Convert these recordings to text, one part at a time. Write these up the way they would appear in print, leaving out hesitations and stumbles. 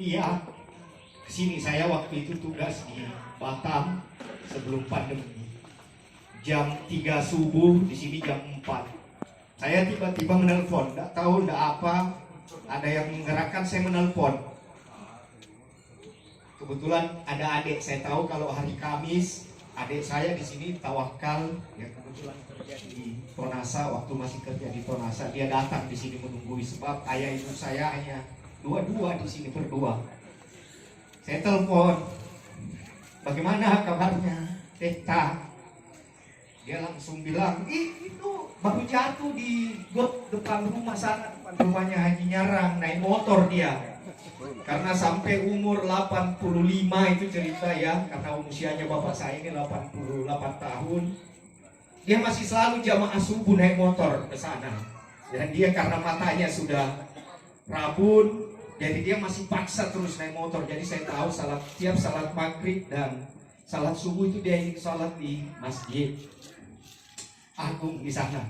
Iya, kesini saya waktu itu tugas di Batam sebelum pandemi. Jam 3 subuh, di sini jam 4. Saya tiba-tiba menelpon, nggak tahu nggak apa, ada yang menggerakkan saya menelpon. Kebetulan ada adik, saya tahu kalau hari Kamis adik saya di sini tawakal, yang kebetulan kerja di Tonasa, waktu masih kerja di Tonasa, dia datang di sini menunggui sebab ayah ibu saya hanya dua-dua di sini berdua. Saya telepon, bagaimana kabarnya, Teta? Dia langsung bilang, itu baru jatuh di got depan rumah sana, depan rumahnya Haji Nyarang, naik motor dia. Karena sampai umur 85 itu cerita ya, karena usianya bapak saya ini 88 tahun. Dia masih selalu jamaah subuh naik motor ke sana. Dan dia karena matanya sudah rabun, jadi dia masih paksa terus naik motor. Jadi saya tahu tiap salat maghrib dan salat subuh itu dia ingin salat di masjid agung di sana.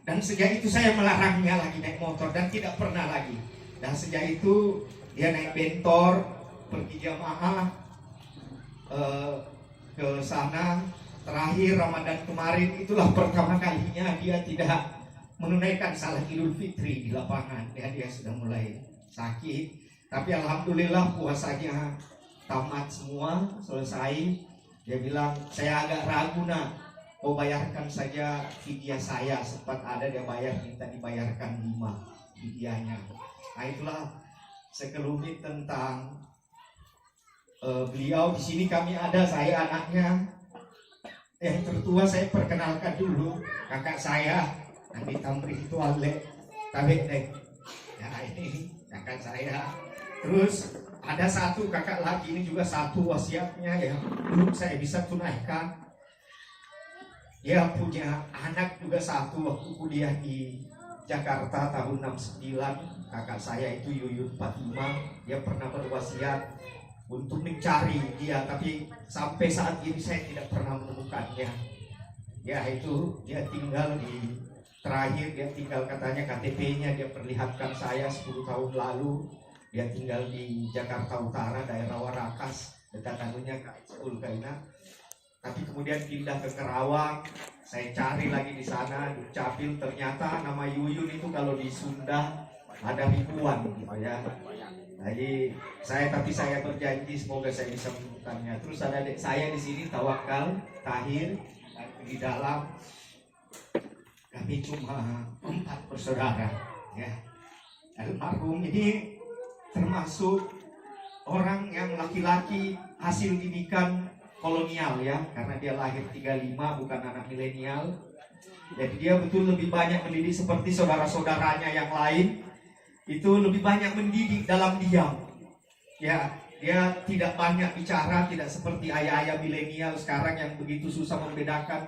Dan sejak itu saya melarangnya lagi naik motor dan tidak pernah lagi. Dan sejak itu dia naik bentor, pergi jamaah ke sana. Terakhir Ramadan kemarin itulah pertama kalinya dia tidak menunaikan salat Idul Fitri di lapangan. Dia sudah mulai sakit, tapi alhamdulillah puasanya tamat semua, selesai. Dia bilang, saya agak ragu nak, kau bayarkan saja fidyah saya, sempat ada dia bayar, minta dibayarkan 5 fidyahnya. Nah itulah sekelumit tentang beliau. Di sini kami ada, saya anaknya. Yang tertua saya perkenalkan dulu, kakak saya, Andi Tamri itu Alek Tabek Dek. Ya ini kakak saya. Terus ada satu kakak lagi, ini juga satu wasiatnya yang belum saya bisa tunaikan. Dia punya anak juga satu waktu kuliah di Jakarta tahun 69. Kakak saya itu Yuyun Fatimah. Dia pernah berwasiat untuk mencari dia, tapi sampai saat ini saya tidak pernah menemukannya. Ya itu dia tinggal terakhir dia tinggal katanya KTP-nya dia perlihatkan saya 10 tahun lalu. Dia tinggal di Jakarta Utara, daerah Warakas, dekat anunya Kaisul Kaina. Tapi kemudian pindah ke Kerawang. Saya cari lagi di sana, Dukcapil, ternyata nama Yuyun itu kalau di Sunda ada ribuan gitu ya. Jadi saya berjanji semoga saya bisa menemukannya. Terus ada adik saya di sini Tawakal, Tahir, di dalam. Kami cuma 4 bersaudara ya. Almarhum ini termasuk orang yang laki-laki hasil didikan kolonial ya, karena dia lahir 35 bukan anak milenial. Jadi dia betul lebih banyak mendidik seperti saudara-saudaranya yang lain. Itu lebih banyak mendidik dalam diam. Ya, dia tidak banyak bicara, tidak seperti ayah-ayah milenial sekarang yang begitu susah membedakan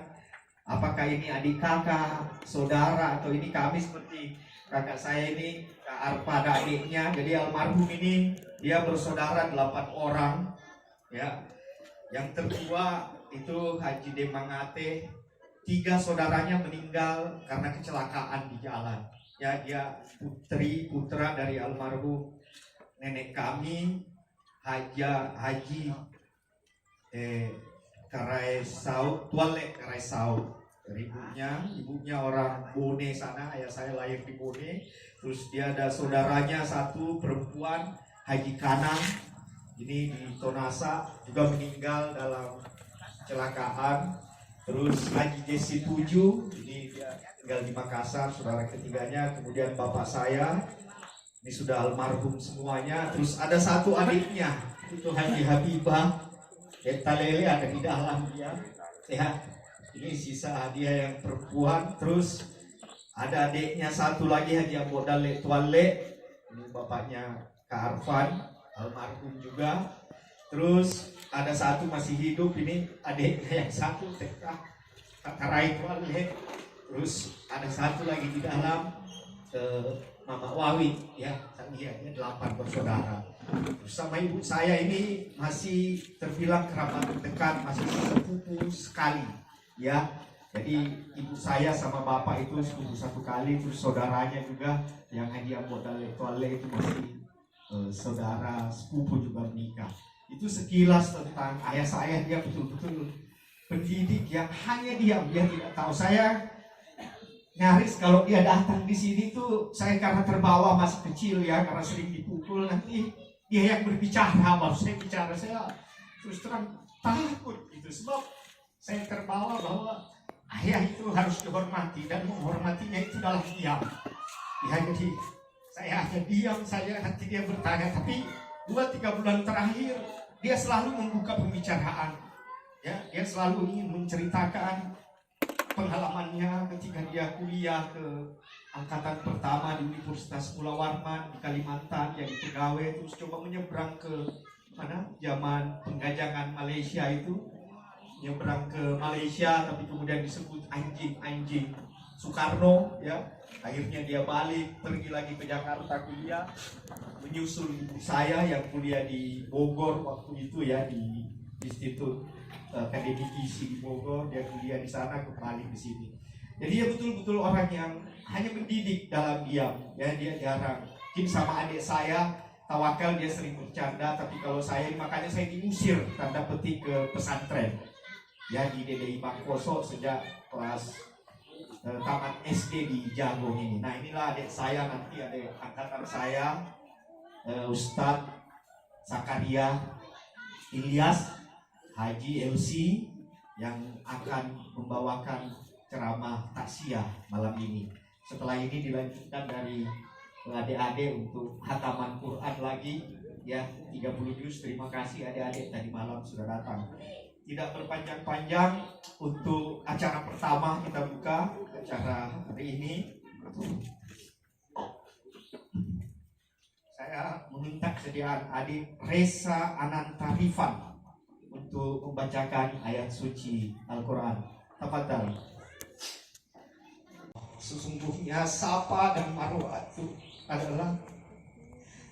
apakah ini adik kakak, saudara, atau ini kami seperti kakak saya ini, Kak Arpa ada adiknya. Jadi almarhum ini dia bersaudara 8 orang. Ya, yang tertua itu Haji Demangate. 3 saudaranya meninggal karena kecelakaan di jalan. Ya, dia putra dari almarhum nenek kami Haji Karaisau, Tuale Karaisau. Ibunya orang Bone sana, ayah saya lahir di Bone. Terus dia ada saudaranya satu perempuan Haji Kanang, ini di Tonasa, juga meninggal dalam kecelakaan. Terus Haji Jesi Tuju, ini dia tinggal di Makassar, saudara ketiganya. Kemudian bapak saya, ini sudah almarhum semuanya. Terus ada satu adiknya, itu Haji Habibah Talele, ada di dalam dia. Ya, ini sisa dia yang perempuan. Terus ada adiknya satu lagi Haji Abodale Tuale, ini bapaknya Kak Arfan, almarhum juga. Terus ada satu masih hidup, ini adiknya yang satu Takarai Tuale. Terus ada satu lagi di dalam Mama Wawi ya, dia 8 bersaudara. Terus sama ibu saya ini masih terbilang kerabat dekat, masih sepupu sekali ya. Jadi ibu saya sama bapak itu sepupu 1 kali. Terus saudaranya juga yang Haji Abodale Tuale itu masih saudara sepupu juga menikah. Itu sekilas tentang ayah saya. Dia betul-betul pendidik yang hanya diam, dia tidak tahu. Saya nyaris kalau dia datang di sini tuh, saya karena terbawa masih kecil ya, karena sering dipukul, nanti dia yang berbicara, baru saya bicara. Saya terus terang takut gitu, sebab saya terbawa bahwa ayah itu harus dihormati, dan menghormatinya itu dalam diam. Ya, jadi saya hanya diam saja, nanti dia bertanya. Tapi 2-3 bulan terakhir dia selalu membuka pembicaraan. Ya, dia selalu ingin menceritakan pengalamannya ketika dia kuliah ke angkatan pertama di Universitas Pulau Warman di Kalimantan, jadi pegawai, terus coba menyeberang ke mana, zaman pengajangan Malaysia itu, nyebrang ke Malaysia, tapi kemudian disebut anjing Soekarno ya. Akhirnya dia balik, pergi lagi ke Jakarta kuliah, menyusul ibu saya yang kuliah di Bogor waktu itu ya, di Institut Akademi Gizi di Bogor. Dia kuliah di sana, kembali ke sini. Jadi dia betul-betul orang yang hanya mendidik dalam diam ya. Dia jarang, mungkin sama adik saya Tawakal dia sering bercanda, tapi kalau saya, makanya saya diusir tanda petik ke pesantren ya di DDI Bangkoso sejak kelas taman SD di Jagong ini. Nah, inilah adik saya, nanti adik angkatan saya, Ustadz Zakaria Ilyas Haji MC, yang akan membawakan ceramah taksiyah malam ini. Setelah ini dilanjutkan dari adik-adik untuk hataman Quran lagi ya, 30 juz. Terima kasih adik-adik tadi malam sudah datang. Tidak berpanjang-panjang, untuk acara pertama kita buka acara hari ini. Saya meminta kesediaan adik Reza Ananta Rifan untuk membacakan ayat suci Al-Quran. Tafadhal. Sesungguhnya Safa dan Marwah itu adalah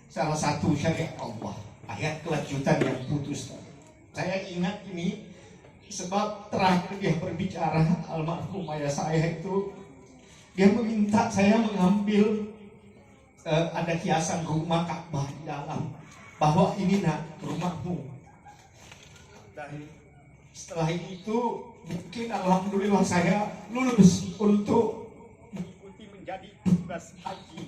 salah satu syariat Allah. Ayat kelanjutan yang putus. Saya ingat ini sebab terakhir dia berbicara, almarhum ayah saya itu, dia meminta saya mengambil ada hiasan rumah Ka'bah di dalam, bahwa ini nak rumahmu. Dan setelah itu mungkin alhamdulillah saya lulus untuk mengikuti menjadi tugas haji.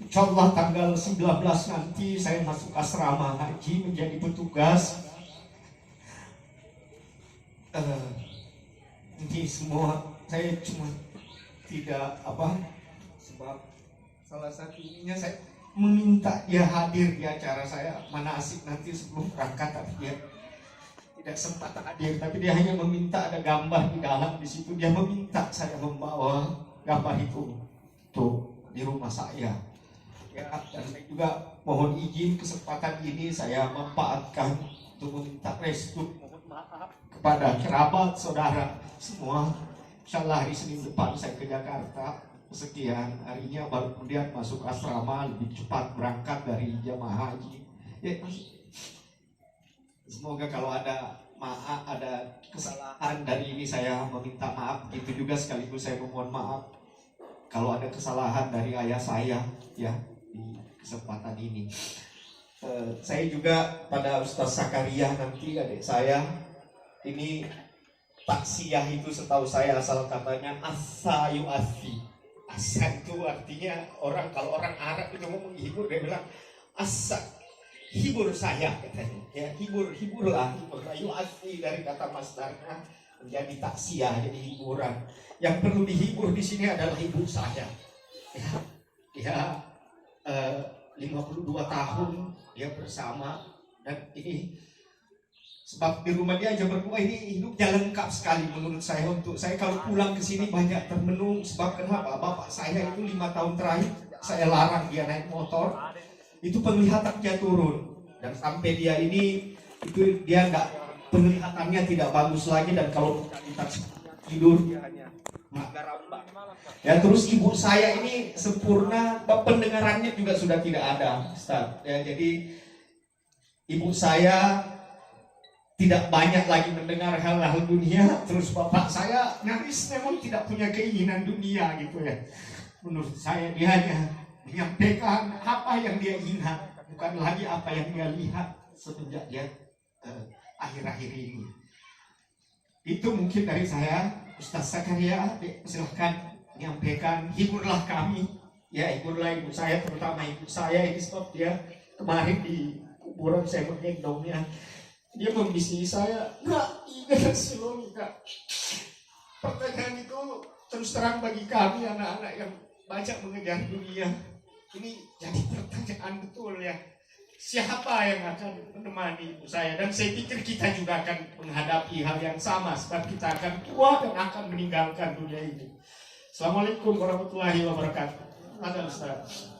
Insyaallah tanggal 19 nanti saya masuk asrama haji menjadi petugas. Ini semua saya cuma tidak sebab salah satu ininya saya meminta dia hadir di acara saya manasik nanti sebelum berangkat, tapi dia tidak sempat hadir. Tapi dia hanya meminta ada gambar di dalam, di situ dia meminta saya membawa gambar itu tuh di rumah saya ya. Dan saya juga mohon izin kesempatan ini saya manfaatkan untuk meminta restu, mohon maaf kepada kerabat, saudara semua. Insyaallah hari Senin depan saya ke Jakarta sekian harinya, baru kemudian masuk asrama, lebih cepat berangkat dari jamaah haji ya. Semoga kalau ada maaf, ada kesalahan dari ini, saya meminta maaf. Itu juga sekaligus saya memohon maaf kalau ada kesalahan dari ayah saya ya di kesempatan ini. Saya juga pada Ustaz Zakaria nanti adik saya ini, taksiyah itu setahu saya asal katanya asa yu'asi. Asa itu artinya orang, kalau orang Arab itu mau menghibur, dia bilang asa, hibur saya katanya ya, hiburlah. Yu'asi dari kata masdarnya menjadi taksiyah, jadi hiburan. Yang perlu dihibur di sini adalah ibu saya ya. Dia 52 tahun dia bersama, dan ini sebab di rumah dia aja berdua, ini hidupnya lengkap sekali menurut saya. Untuk saya kalau pulang ke sini banyak termenung, sebab kenapa? Bapak saya itu 5 tahun terakhir saya larang dia naik motor, itu penglihatannya turun, dan sampai dia ini itu dia nggak, penglihatannya tidak bagus lagi, dan kalau kita tidur dia hanya merambak ya. Terus ibu saya ini sempurna, pendengarannya juga sudah tidak ada Ustaz ya. Jadi ibu saya tidak banyak lagi mendengar hal-hal dunia. Terus bapak saya nyaris memang tidak punya keinginan dunia gitu ya. Menurut saya dia hanya menyampaikan apa yang dia ingat bukan lagi apa yang dia lihat semenjak dia akhir-akhir ini. Itu mungkin dari saya, Ustaz Zakaria, silahkan menyampaikan, hiburlah kami, ya hiburlah ibu saya, terutama ibu saya ini, sebab dia kemarin di kuburan saya menggendongnya, dia membisiki saya, "Nak, ingat Siloni Kak." Pertanyaan itu terus terang bagi kami anak-anak yang banyak mengejar dunia, ini jadi pertanyaan betul ya. Siapa yang akan menemani ibu saya? Dan saya pikir kita juga akan menghadapi hal yang sama, sebab kita akan tua dan akan meninggalkan dunia ini. Assalamualaikum warahmatullahi wabarakatuh. Ada Ustaz.